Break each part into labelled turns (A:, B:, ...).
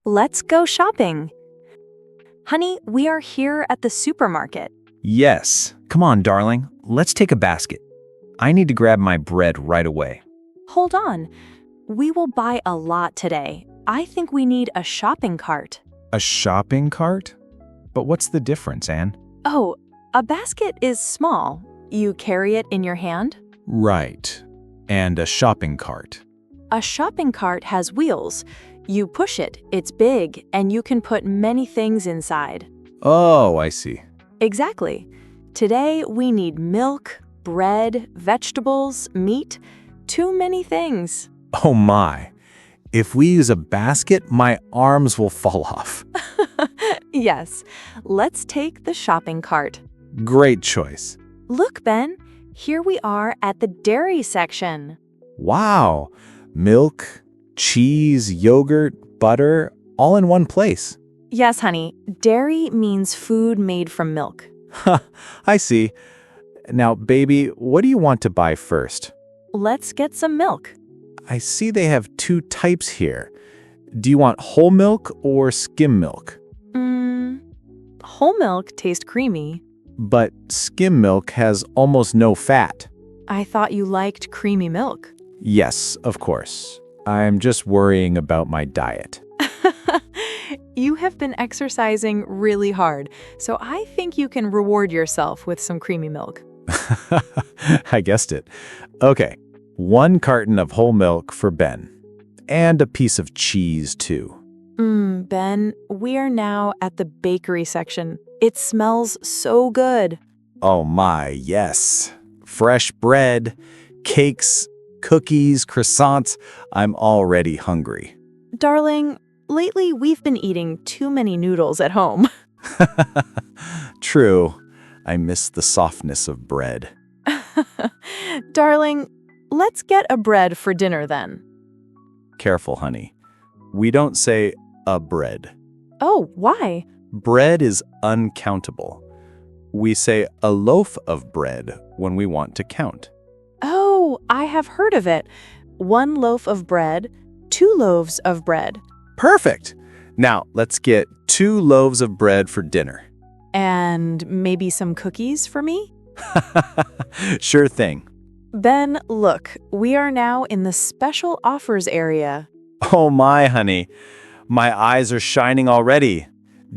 A: Let's go shopping. Honey, we are here at the supermarket.
B: Yes. Come on, darling. Let's take a basket. I need to grab my bread right away.
A: Hold on. We will buy a lot today. I think we need a shopping cart.
B: A shopping cart? But what's the difference, Anne?
A: Oh, a basket is small. You carry it in your hand.
B: Right. And a shopping cart.
A: A shopping cart has wheels. You push it, it's big, and you can put many things inside.
B: Oh, I see.
A: Exactly. Today we need milk, bread, vegetables, meat, too many things.
B: Oh my. If we use a basket, my arms will fall off.
A: Yes, let's take the shopping cart.
B: Great choice.
A: Look, Ben, here we are at the dairy section.
B: Wow. Milk, cheese, yogurt, butter, all in one place.
A: Yes, honey, dairy means food made from milk.
B: I see. Now, baby, what do you want to buy first?
A: Let's get some milk.
B: I see they have two types here. Do you want whole milk or skim milk?
A: Whole milk tastes creamy.
B: But skim milk has almost no fat.
A: I thought you liked creamy milk.
B: Yes, of course. I'm just worrying about my diet.
A: You have been exercising really hard, so I think you can reward yourself with some creamy milk.
B: I guessed it. Okay, 1 carton of whole milk for Ben. And a piece of cheese, too.
A: Ben, we are now at the bakery section. It smells so good.
B: Oh my, yes. Fresh bread, cakes, cookies, croissants. I'm already hungry.
A: Darling, lately we've been eating too many noodles at home.
B: True. I miss the softness of bread.
A: Darling, let's get a bread for dinner then.
B: Careful, honey. We don't say a bread.
A: Oh, why?
B: Bread is uncountable. We say a loaf of bread when we want to count.
A: Oh, I have heard of it. 1 loaf of bread, 2 loaves of bread.
B: Perfect! Now, let's get 2 loaves of bread for dinner.
A: And maybe some cookies for me?
B: Sure thing.
A: Ben, look, we are now in the special offers area.
B: Oh my, honey. My eyes are shining already.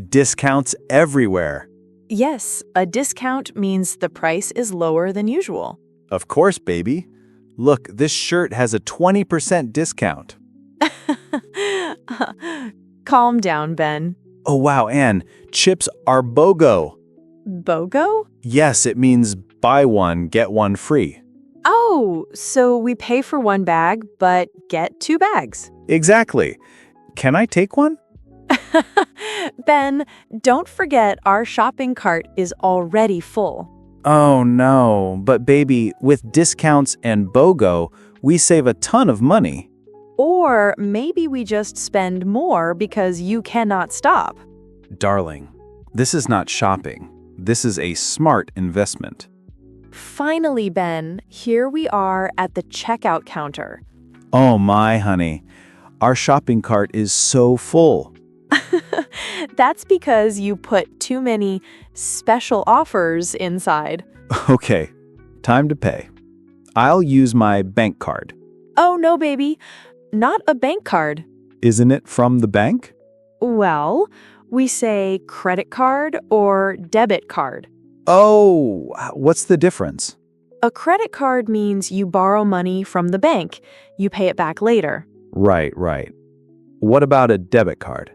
B: Discounts everywhere.
A: Yes, a discount means the price is lower than usual.
B: Of course, baby. Look, this shirt has a 20% discount.
A: Calm down, Ben.
B: Oh wow, Anne, chips are BOGO.
A: BOGO?
B: Yes, it means buy one, get one free.
A: Oh, so we pay for 1 bag, but get 2 bags.
B: Exactly. Can I take one?
A: Ben, don't forget our shopping cart is already full.
B: Oh no, but baby, with discounts and BOGO, we save a ton of money.
A: Or maybe we just spend more because you cannot stop.
B: Darling, this is not shopping. This is a smart investment.
A: Finally, Ben, here we are at the checkout counter.
B: Oh my, honey. Our shopping cart is so full.
A: That's because you put too many special offers inside.
B: Okay, time to pay. I'll use my bank card.
A: Oh, no, baby. Not a bank card.
B: Isn't it from the bank?
A: Well, we say credit card or debit card.
B: Oh, what's the difference?
A: A credit card means you borrow money from the bank. You pay it back later.
B: Right. What about a debit card?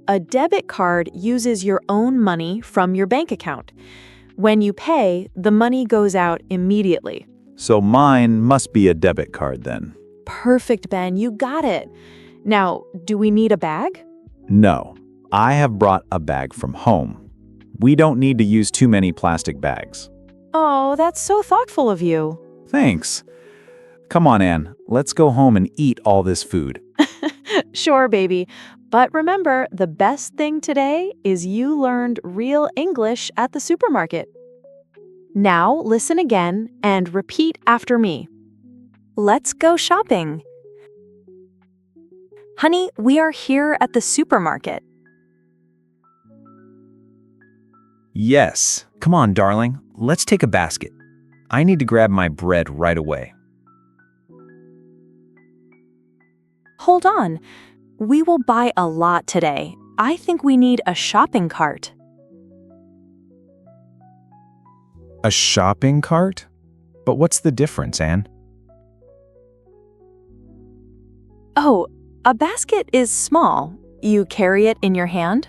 A: A debit card uses your own money from your bank account. When you pay, the money goes out immediately.
B: So mine must be a debit card then.
A: Perfect, Ben. You got it. Now, do we need a bag?
B: No, I have brought a bag from home. We don't need to use too many plastic bags.
A: Oh, that's so thoughtful of you.
B: Thanks. Come on, Anne. Let's go home and eat all this food.
A: Sure, baby. But remember, the best thing today is you learned real English at the supermarket. Now, listen again and repeat after me. Let's go shopping. Honey, we are here at the supermarket.
C: Yes. Come on, darling. Let's take a basket. I need to grab my bread right away.
A: Hold on. We will buy a lot today. I think we need a shopping cart.
C: A shopping cart? But what's the difference, Anne?
A: Oh, a basket is small. You carry it in your hand?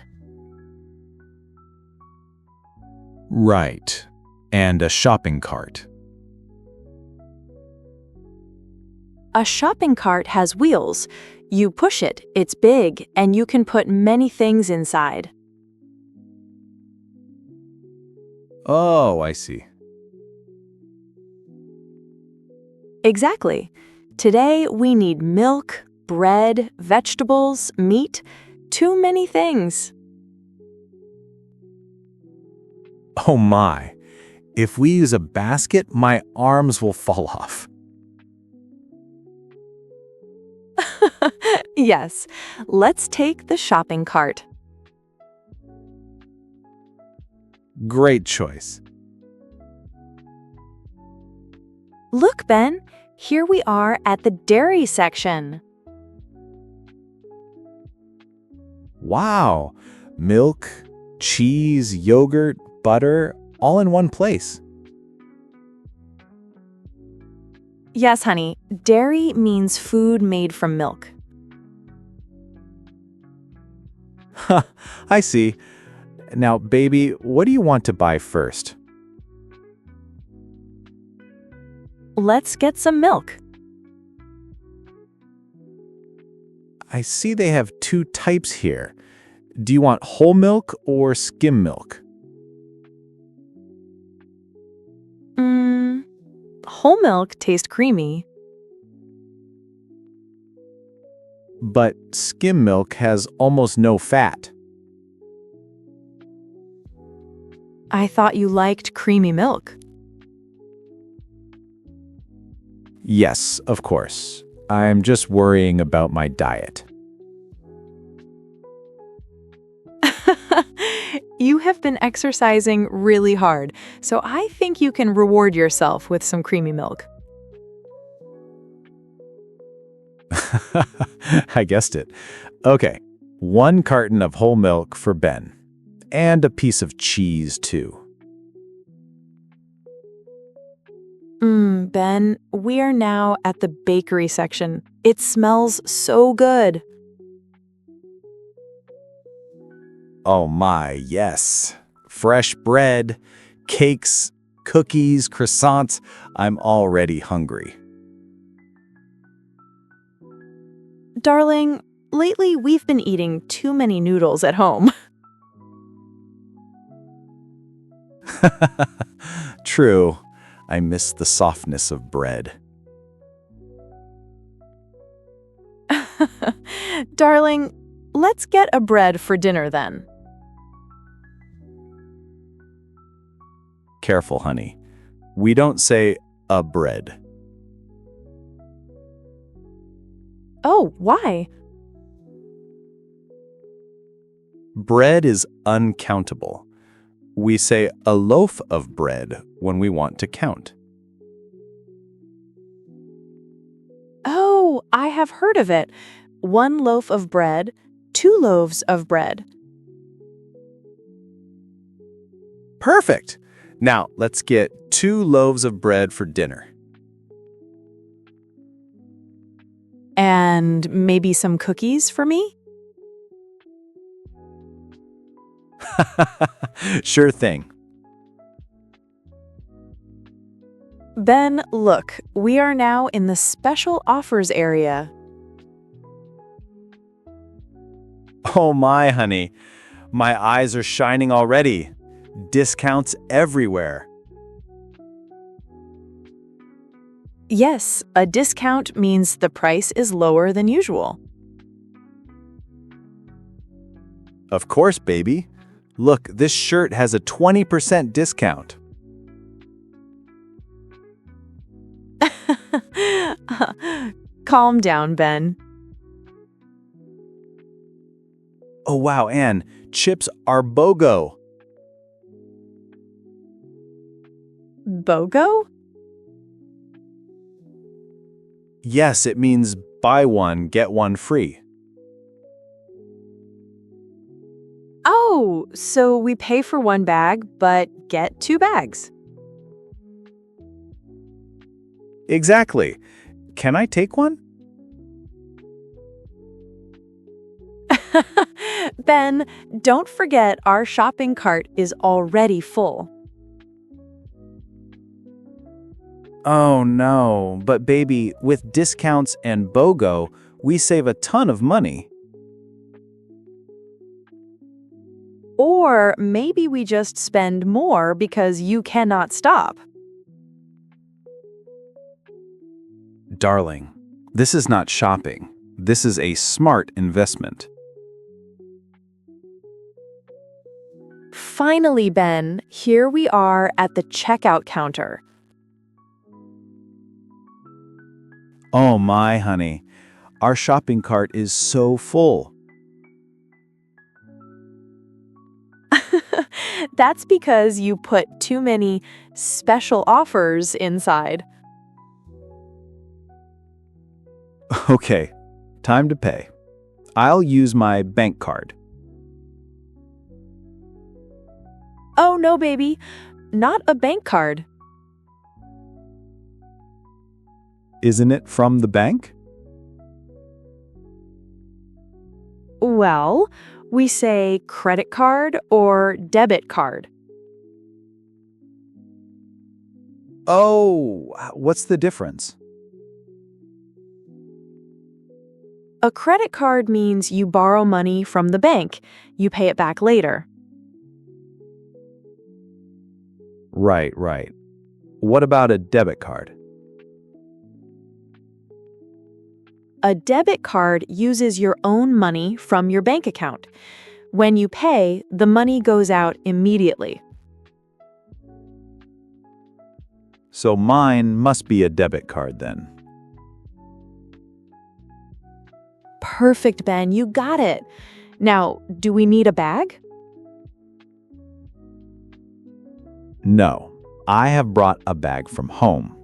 C: Right. And a shopping cart.
A: A shopping cart has wheels. You push it, it's big, and you can put many things inside.
C: Oh, I see.
A: Exactly. Today we need milk, bread, vegetables, meat, too many things.
B: Oh my. If we use a basket, my arms will fall off.
A: Yes, let's take the shopping cart.
B: Great choice.
A: Look, Ben, here we are at the dairy section.
B: Wow. Milk, cheese, yogurt, butter, all in one place.
A: Yes, honey, dairy means food made from milk.
B: Ha, I see. Now, baby, what do you want to buy first?
A: Let's get some milk.
B: I see they have two types here. Do you want whole milk or skim milk?
A: Whole milk tastes creamy.
B: But skim milk has almost no fat.
A: I thought you liked creamy milk.
B: Yes, of course. I'm just worrying about my diet.
A: You have been exercising really hard, so I think you can reward yourself with some creamy milk.
B: I guessed it. Okay, 1 carton of whole milk for Ben. And a piece of cheese, too.
A: Ben, we are now at the bakery section. It smells so good.
B: Oh my, yes. Fresh bread, cakes, cookies, croissants. I'm already hungry.
A: Darling, lately we've been eating too many noodles at home.
B: True. I miss the softness of bread.
A: Darling, let's get a bread for dinner then.
B: Careful, honey. We don't say a bread.
A: Oh, why?
B: Bread is uncountable. We say a loaf of bread when we want to count.
A: Oh, I have heard of it. 1 loaf of bread, 2 loaves of bread.
B: Perfect! Now, let's get 2 loaves of bread for dinner.
A: And maybe some cookies for me?
B: Sure thing.
A: Ben, look, we are now in the special offers area.
B: Oh my, honey. My eyes are shining already. Discounts everywhere.
A: Yes, a discount means the price is lower than usual.
B: Of course, baby. Look, this shirt has a 20% discount.
A: Calm down, Ben.
B: Oh, wow, Anne, chips are BOGO.
A: BOGO?
B: Yes, it means buy one, get one free.
A: Oh, so we pay for one bag but get two bags.
B: Exactly. Can I take one?
A: Ben, don't forget our shopping cart is already full.
B: Oh no, but baby, with discounts and BOGO, we save a ton of money.
A: Or maybe we just spend more because you cannot stop.
B: Darling, this is not shopping. This is a smart investment.
A: Finally, Ben, here we are at the checkout counter.
B: Oh my, honey, our shopping cart is so full.
A: That's because you put too many special offers inside.
B: Okay, time to pay. I'll use my bank card.
A: Oh, no, baby, not a bank card.
B: Isn't it from the bank?
A: Well, we say credit card or debit card.
B: Oh, what's the difference?
A: A credit card means you borrow money from the bank. You pay it back later.
B: Right, right. What about a debit card?
A: A debit card uses your own money from your bank account. When you pay, the money goes out immediately.
B: So mine must be a debit card then.
A: Perfect, Ben, you got it. Now, do we need a bag?
B: No, I have brought a bag from home.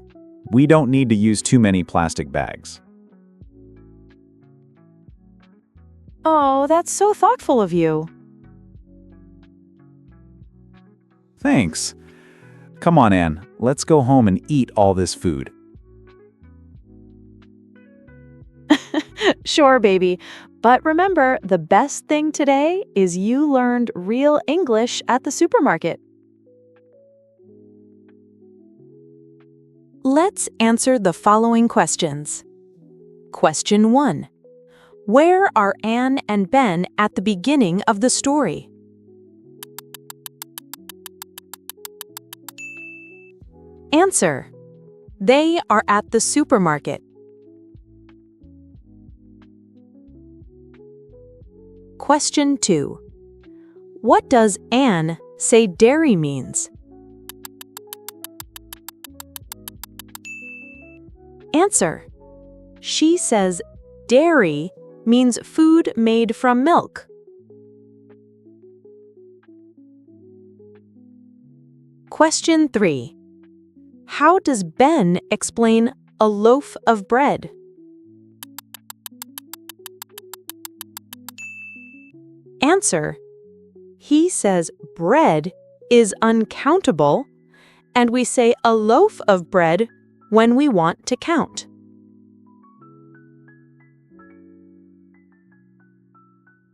B: We don't need to use too many plastic bags.
A: Oh, that's so thoughtful of you.
B: Thanks. Come on, Anne, let's go home and eat all this food.
A: Sure, baby. But remember, the best thing today is you learned real English at the supermarket. Let's answer the following questions. Question 1. Where are Anne and Ben at the beginning of the story? Answer. They are at the supermarket. Question 2. What does Anne say dairy means? Answer. She says dairy means food made from milk. Question 3. How does Ben explain a loaf of bread? Answer. He says bread is uncountable, and we say a loaf of bread when we want to count.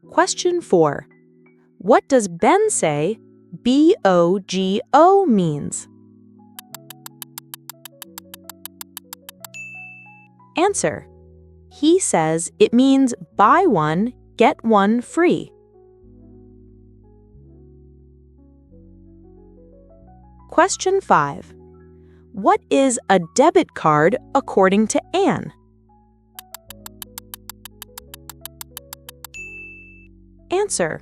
A: Question 4. What does Ben say BOGO means? Answer. He says it means buy one, get one free. Question 5. What is a debit card according to Anne? Answer.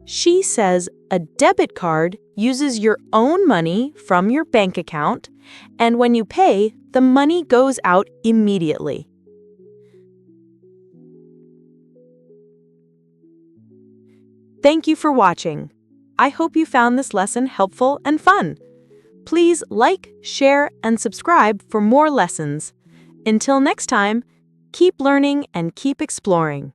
A: She says a debit card uses your own money from your bank account, and when you pay, the money goes out immediately. Thank you for watching. I hope you found this lesson helpful and fun. Please like, share, and subscribe for more lessons. Until next time, keep learning and keep exploring.